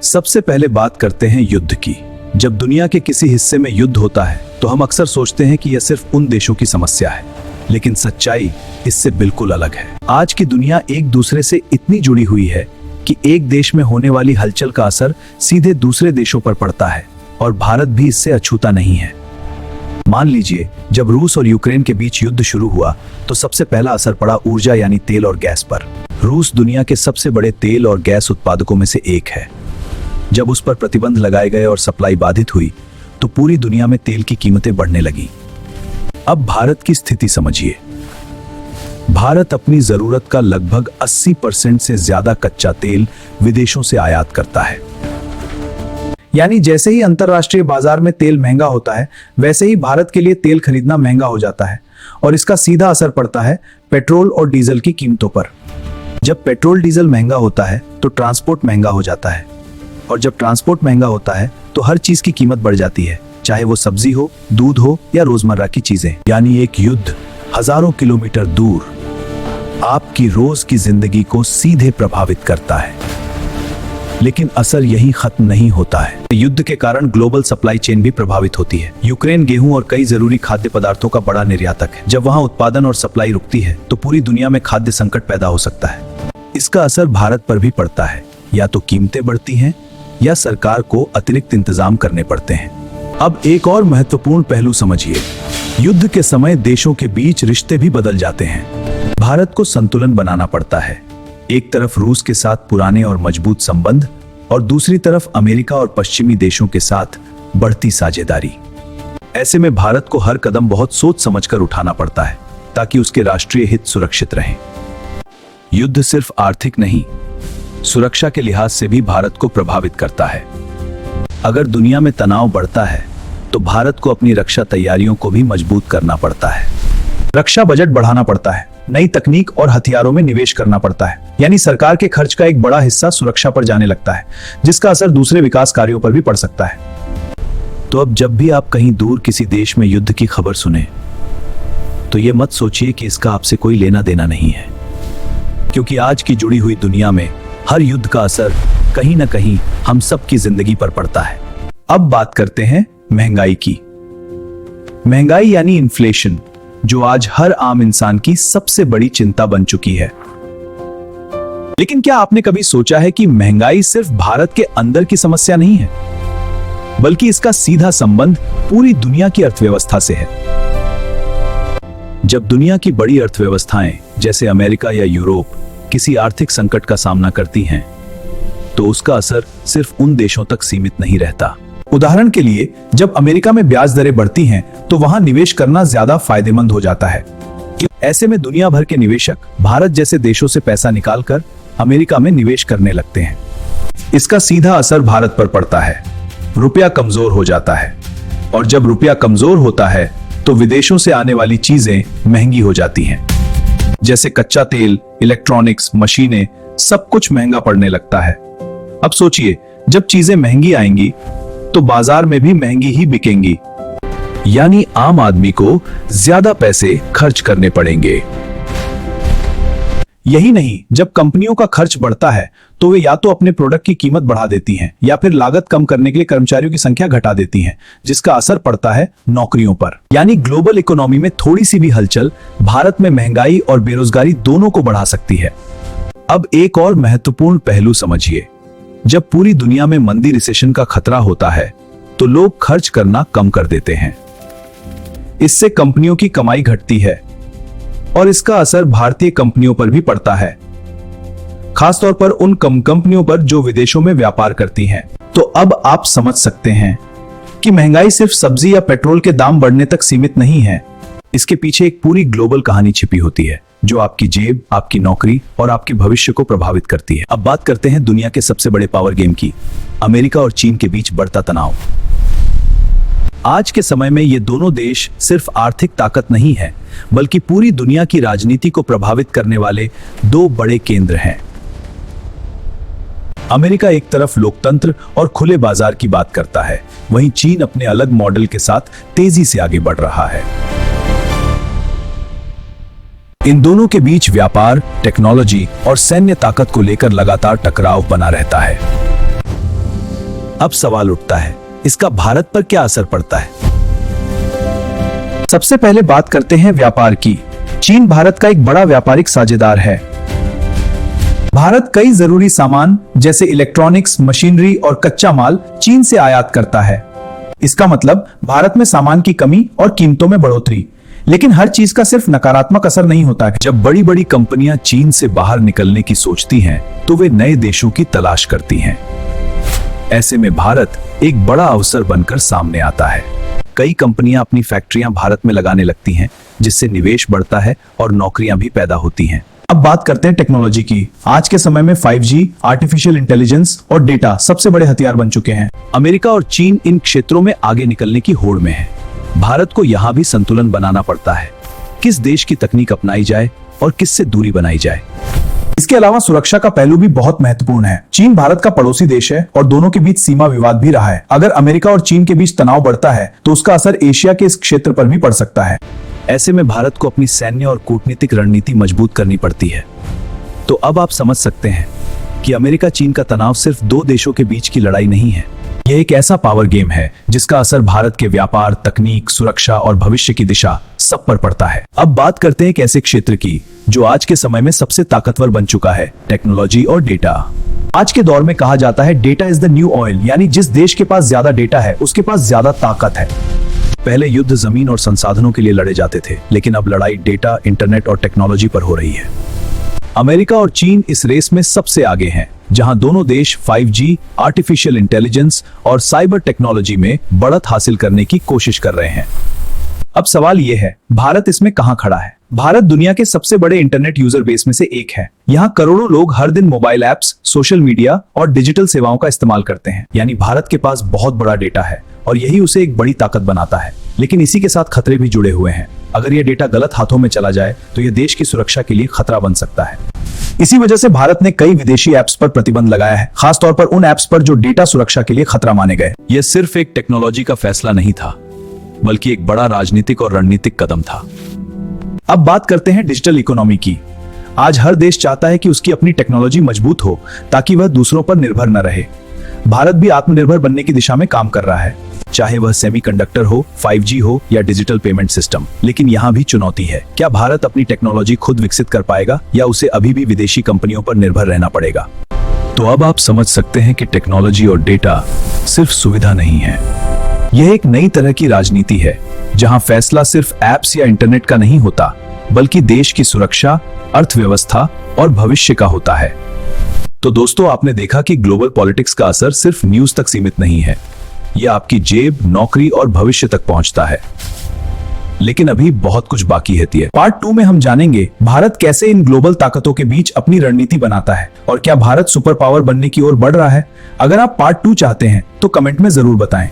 सबसे पहले बात करते हैं युद्ध की। जब दुनिया के किसी हिस्से में युद्ध होता है तो हम अक्सर सोचते हैं कि यह सिर्फ उन देशों की समस्या है, लेकिन सच्चाई इससे बिल्कुल अलग है। आज की दुनिया एक दूसरे से इतनी जुड़ी हुई है कि एक देश में होने वाली हलचल का असर सीधे दूसरे देशों पर पड़ता है, और भारत भी इससे अछूता नहीं है। मान लीजिए, जब रूस और यूक्रेन के बीच युद्ध शुरू हुआ तो सबसे पहला असर पड़ा ऊर्जा यानी तेल और गैस पर। रूस दुनिया के सबसे बड़े तेल और गैस उत्पादकों में से एक है। जब उस पर प्रतिबंध लगाए गए और सप्लाई बाधित हुई तो पूरी दुनिया में तेल की कीमतें बढ़ने लगी। अब भारत की स्थिति समझिए। भारत अपनी जरूरत का लगभग 80% से ज्यादा कच्चा तेल विदेशों से आयात करता है। यानी जैसे ही अंतरराष्ट्रीय बाजार में तेल महंगा होता है, वैसे ही भारत के लिए तेल खरीदना महंगा हो जाता है, और इसका सीधा असर पड़ता है पेट्रोल और डीजल की कीमतों पर। जब पेट्रोल डीजल महंगा होता है तो ट्रांसपोर्ट महंगा हो जाता है, और जब ट्रांसपोर्ट महंगा होता है तो हर चीज की कीमत बढ़ जाती है, चाहे वो सब्जी हो, दूध हो या रोजमर्रा की चीजें। यानी एक युद्ध हजारों किलोमीटर दूर आपकी रोज की जिंदगी को सीधे प्रभावित करता है। लेकिन असर यहीं खत्म नहीं होता है। युद्ध के कारण ग्लोबल सप्लाई चेन भी प्रभावित होती है। यूक्रेन गेहूं और कई जरूरी खाद्य पदार्थों का बड़ा निर्यातक है। जब वहां उत्पादन और सप्लाई रुकती है तो पूरी दुनिया में खाद्य संकट पैदा हो सकता है। इसका असर भारत पर भी पड़ता है। या तो कीमतें बढ़ती हैं या सरकार को अतिरिक्त इंतजाम करने पड़ते हैं। अब एक और महत्वपूर्ण पहलू समझिए। युद्ध के समय देशों के बीच रिश्ते भी बदल जाते हैं। भारत को संतुलन बनाना पड़ता है। एक तरफ रूस के साथ पुराने और मजबूत संबंध, और दूसरी तरफ अमेरिका और पश्चिमी देशों के साथ बढ़ती साझेदारी। ऐसे में भारत को हर कदम बहुत सोच समझकर उठाना पड़ता है ताकि उसके राष्ट्रीय हित सुरक्षित रहें। युद्ध सिर्फ आर्थिक नहीं, सुरक्षा के लिहाज से भी भारत को प्रभावित करता है। अगर दुनिया में तनाव बढ़ता है तो भारत को अपनी रक्षा तैयारियों को भी मजबूत करना पड़ता है। रक्षा बजट बढ़ाना पड़ता है, नई तकनीक और हथियारों में निवेश करना पड़ता है। यानी सरकार के खर्च का एक बड़ा हिस्सा सुरक्षा पर जाने लगता है, जिसका असर दूसरे विकास कार्यों पर भी पड़ सकता है। तो अब जब भी आप कहीं दूर किसी देश में युद्ध की खबर सुने तो ये मत सोचिए कि इसका आपसे कोई लेना देना नहीं है, क्योंकि आज की जुड़ी हुई दुनिया में हर युद्ध का असर कहीं ना कहीं हम सब की जिंदगी पर पड़ता है। अब बात करते हैं महंगाई की। महंगाई यानी इन्फ्लेशन, जो आज हर आम इंसान की सबसे बड़ी चिंता बन चुकी है। लेकिन क्या आपने कभी सोचा है कि महंगाई सिर्फ भारत के अंदर की समस्या नहीं है, बल्कि इसका सीधा संबंध पूरी दुनिया की अर्थव्यवस्था से है। जब दुनिया की बड़ी अर्थव्यवस्थाएं जैसे अमेरिका या यूरोप किसी आर्थिक संकट का सामना करती हैं, तो उसका असर सिर्फ उन देशों तक सीमित नहीं रहता। उदाहरण के लिए, जब अमेरिका में ब्याज दरें बढ़ती हैं तो वहां निवेश करना ज्यादा फायदेमंद हो जाता है। ऐसे में दुनिया भर के निवेशक भारत जैसे देशों से पैसा निकालकर अमेरिका में निवेश करने लगते हैं। इसका सीधा असर भारत पर पड़ता है। रुपया कमजोर हो जाता है, और जब रुपया कमजोर होता है तो विदेशों से आने वाली चीजें महंगी हो जाती हैं। जैसे कच्चा तेल, इलेक्ट्रॉनिक्स, मशीनें, सब कुछ महंगा पड़ने लगता है। अब सोचिए, जब चीजें महंगी आएंगी तो बाजार में भी महंगी ही बिकेंगी। यानी आम आदमी को ज्यादा पैसे खर्च करने पड़ेंगे। यही नहीं, जब कंपनियों का खर्च बढ़ता है तो वे या तो अपने प्रोडक्ट की कीमत बढ़ा देती हैं या फिर लागत कम करने के लिए कर्मचारियों की संख्या घटा देती हैं, जिसका असर पड़ता है नौकरियों पर। यानी ग्लोबल इकोनॉमी में थोड़ी सी भी हलचल भारत में महंगाई और बेरोजगारी दोनों को बढ़ा सकती है। अब एक और महत्वपूर्ण पहलू समझिए। जब पूरी दुनिया में मंदी, रिसेशन का खतरा होता है तो लोग खर्च करना कम कर देते हैं। इससे कंपनियों की कमाई घटती है, और इसका असर भारतीय कंपनियों पर भी पड़ता है, खासतौर पर उन कंपनियों पर जो विदेशों में व्यापार करती हैं। तो अब आप समझ सकते हैं कि महंगाई सिर्फ सब्जी या पेट्रोल के दाम बढ़ने तक सीमित नहीं है। इसके पीछे एक पूरी ग्लोबल कहानी छिपी होती है, जो आपकी जेब, आपकी नौकरी और आपके भविष्य को प्रभावित करती है। अब बात करते हैं दुनिया के सबसे बड़े पावर गेम की, अमेरिका और चीन के बीच बढ़ता तनाव। आज के समय में ये दोनों देश सिर्फ आर्थिक ताकत नहीं है, बल्कि पूरी दुनिया की राजनीति को प्रभावित करने वाले दो बड़े केंद्र हैं। अमेरिका एक तरफ लोकतंत्र और खुले बाजार की बात करता है, वहीं चीन अपने अलग मॉडल के साथ तेजी से आगे बढ़ रहा है। इन दोनों के बीच व्यापार, टेक्नोलॉजी और सैन्य ताकत को लेकर लगातार टकराव बना रहता है। अब सवाल उठता है, इसका भारत पर क्या असर पड़ता है? सबसे पहले बात करते हैं व्यापार की। चीन भारत का एक बड़ा व्यापारिक साझेदार है। भारत कई जरूरी सामान जैसे इलेक्ट्रॉनिक्स, मशीनरी और कच्चा माल चीन से आयात करता है। इसका मतलब भारत में सामान की कमी और कीमतों में बढ़ोतरी। लेकिन हर चीज का सिर्फ नकारात्मक असर नहीं होता है। जब बड़ी बड़ी कंपनियां चीन से बाहर निकलने की सोचती हैं, तो वे नए देशों की तलाश करती हैं। ऐसे में भारत एक बड़ा अवसर बनकर सामने आता है। कई कंपनियां अपनी फैक्ट्रियां भारत में लगाने लगती हैं, जिससे निवेश बढ़ता है और नौकरियां भी पैदा होती हैं। अब बात करते हैं टेक्नोलॉजी की। आज के समय में 5G, आर्टिफिशियल इंटेलिजेंस और डेटा सबसे बड़े हथियार बन चुके हैं। अमेरिका और चीन इन क्षेत्रों में आगे निकलने की होड़ में है। भारत को यहाँ भी संतुलन बनाना पड़ता है। किस देश की तकनीक अपनाई जाए और किससे दूरी बनाई जाए। इसके अलावा सुरक्षा का पहलू भी बहुत महत्वपूर्ण है। चीन भारत का पड़ोसी देश है और दोनों के बीच सीमा विवाद भी रहा है। अगर अमेरिका और चीन के बीच तनाव बढ़ता है तो उसका असर एशिया के इस क्षेत्र पर भी पड़ सकता है। ऐसे में भारत को अपनी सैन्य और कूटनीतिक रणनीति मजबूत करनी पड़ती है। तो अब आप समझ सकते हैं कि अमेरिका चीन का तनाव सिर्फ दो देशों के बीच की लड़ाई नहीं है। यह एक ऐसा पावर गेम है जिसका असर भारत के व्यापार, तकनीक, सुरक्षा और भविष्य की दिशा सब पर पड़ता है। अब बात करते हैं एक ऐसे क्षेत्र की जो आज के समय में सबसे ताकतवर बन चुका है, टेक्नोलॉजी और डेटा। आज के दौर में कहा जाता है data is the new oil, यानी जिस देश के पास ज्यादा डेटा है उसके पास ज्यादा ताकत है। पहले युद्ध जमीन और संसाधनों के लिए लड़े जाते थे, लेकिन अब लड़ाई डेटा, इंटरनेट और टेक्नोलॉजी पर हो रही है। अमेरिका और चीन इस रेस में सबसे आगे हैं, जहां दोनों देश 5G, आर्टिफिशियल इंटेलिजेंस और साइबर टेक्नोलॉजी में बढ़त हासिल करने की कोशिश कर रहे हैं। अब सवाल यह है, भारत इसमें कहां खड़ा है? भारत दुनिया के सबसे बड़े इंटरनेट यूजर बेस में से एक है। यहाँ करोड़ों लोग हर दिन मोबाइल ऐप्स, सोशल मीडिया और डिजिटल सेवाओं का इस्तेमाल करते हैं। यानी भारत के पास बहुत बड़ा डेटा है और यही उसे एक बड़ी ताकत बनाता है। लेकिन इसी के साथ खतरे भी जुड़े हुए हैं। अगर यह डेटा गलत हाथों में चला जाए तो यह देश की सुरक्षा के लिए खतरा बन सकता है। इसी वजह से भारत ने कई विदेशी ऐप्स पर प्रतिबंध लगाया है, खासतौर पर उन ऐप्स पर जो डेटा सुरक्षा के लिए खतरा माने गए। यह सिर्फ एक टेक्नोलॉजी का फैसला नहीं था, बल्कि एक बड़ा राजनीतिक और रणनीतिक कदम था। अब बात करते हैं डिजिटल इकोनॉमी की। आज हर देश चाहता है कि उसकी अपनी टेक्नोलॉजी मजबूत हो ताकि वह दूसरों पर निर्भर न रहे। भारत भी आत्मनिर्भर बनने की दिशा में काम कर रहा है, चाहे वह सेमीकंडक्टर हो, 5G हो या डिजिटल पेमेंट सिस्टम। लेकिन यहाँ भी चुनौती है। क्या भारत अपनी टेक्नोलॉजी खुद विकसित कर पाएगा या उसे अभी भी विदेशी कंपनियों पर निर्भर रहना पड़ेगा? तो अब आप समझ सकते हैं कि टेक्नोलॉजी और डेटा सिर्फ सुविधा नहीं है, यह एक नई तरह की राजनीति है, जहां फैसला सिर्फ ऐप्स या इंटरनेट का नहीं होता, बल्कि देश की सुरक्षा, अर्थव्यवस्था और भविष्य का होता है। तो दोस्तों, आपने देखा कि ग्लोबल पॉलिटिक्स का असर सिर्फ न्यूज तक सीमित नहीं है, यह आपकी जेब, नौकरी और भविष्य तक पहुंचता है। लेकिन अभी बहुत कुछ बाकी है। पार्ट 2 में हम जानेंगे भारत कैसे इन ग्लोबल ताकतों के बीच अपनी रणनीति बनाता है और क्या भारत सुपर पावर बनने की ओर बढ़ रहा है। अगर आप पार्ट 2 चाहते हैं तो कमेंट में जरूर बताएं।